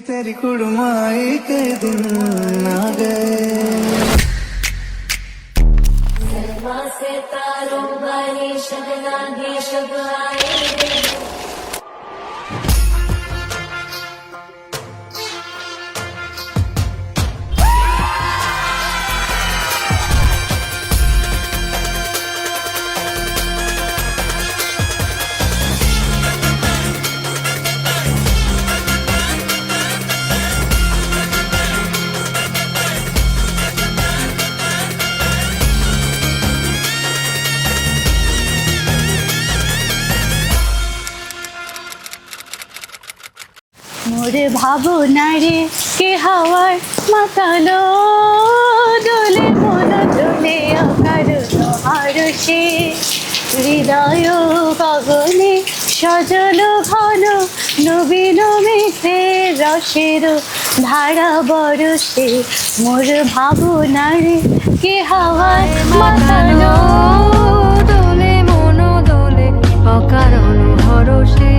तेरी कुड़माई के दिन आ गए। सितारों वाली शबना भी शब आए। মোরে ভাবনারে কে হাওয়ার মাতালো দোলে মন দোলে অকারণ হারসে হৃদয় গগনে সজল ঘন নবীন মেঘে রসের ধারা বরসে মোর ভাবনারে কে হাওয়ার মাতালো দোলে মন দোলে অকারণ হরসে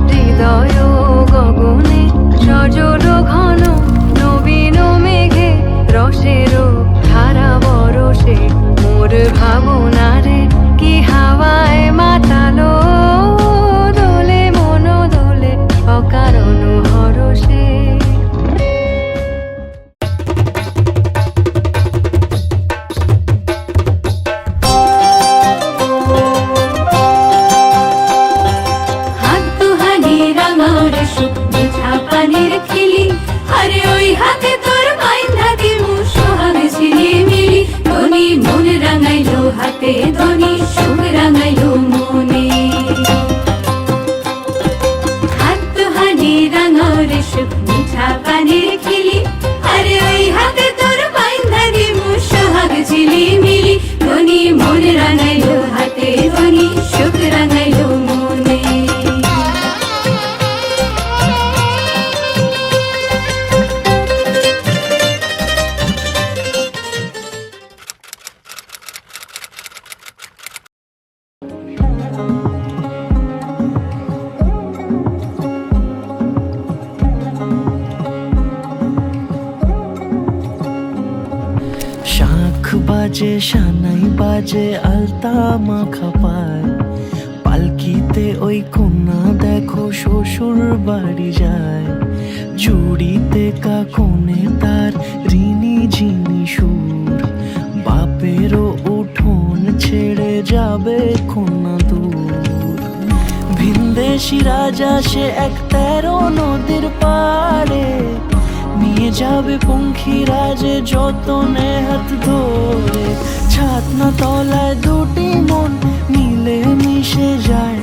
হৃদয় গগনে সজল ঘন নবীন মেঘে রসের ধারা বরসে মোর ভাবনারে কি হাওয়ায় মাতালো দোলে মন দোলে অকারণ হরসে। পানির খিলি আরে ওই হাতে তোর বাইন্ধা দিমু সোহাগ ঝিলি মিলি ধনি মন রাঙাইলো হাতে ধনি সুখ রাঙাইলো মনে হাত হানি রাঙারে সুখ মিঠা পানির খিলি আরে ওই হাতে তোর বাইন্ধা দিমু সোহাগ ঝিলি মিলি ধনি মন রাঙাইলো হাতে ধনি সুখ রাঙাইলো মনে। শাঁখ বাজে সানাই বাজে আলতা মাখা পায় পালকিতে ওই কন্যা দেখো শ্বশুর বাড়ি যায় চুড়িতে কাকনে তার ঋণী ঝিনি সুর বাপেরও উঠোন ছেড়ে যাবে কন্যা দূর ভিনদেশি রাজা সে এক 13 নদীর পাড়ে নিয়ে যাবে পঙ্খী রাজে যতনে হাত ধরে ছাতনা তলায় দুটি মন মিলে মিশে যায়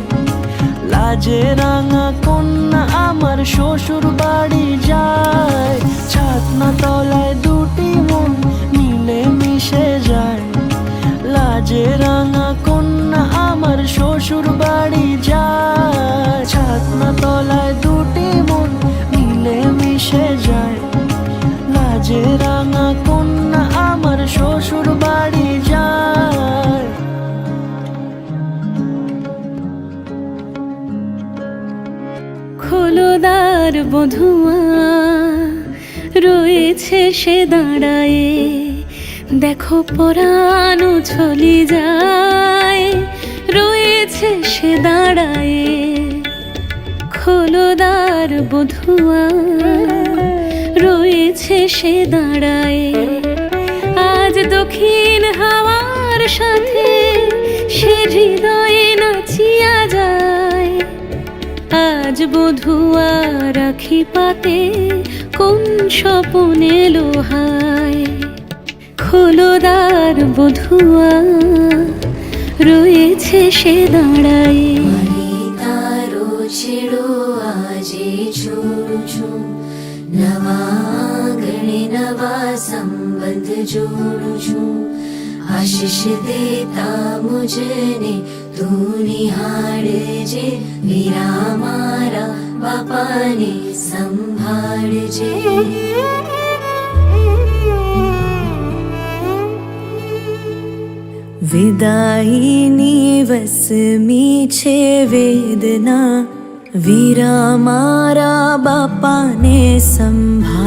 লাজে রাঙা কন্যা আমার শ্বশুর বাড়ি যায় ছাতনা তলায় দুটি মন মিলে মিশে যায় লাজে রাঙা কন্যা আমার শ্বশুর বাড়ি যায় ছাতনা তলায় দুটি মন মিলে মিশে যায় লাজে রাঙা কন্যা আমার শ্বশুর বাড়ি যায়। খোলদার বধুয়া রয়েছে সে দাঁড়ায়ে দেখো পরানো চলি যায় রয়েছে সে দাঁড়ায়ে খোলদার বধুয়া রয়েছে সে দাঁড়ায়ে আজ দক্ষিণ হাওয়ার সাথে সে হৃদয়ে নাচিয়া যায় আজ বধুয়া রাখি পাতে কোন স্বপনে লোহায় খোলদার বধুয়া রয়েছে সে দাঁড়ায়ে तारो छेड़ो आजे छोड़ू छू नवा आंगणे नवा संबंध जोड़ू छू आशीष देता मुझने तू निहाड़ जे वीरा मारा बापा ने संभाड़ जे। विदाईनी वस मीछे वेदना વીરા મારા બાપાને સંભાળ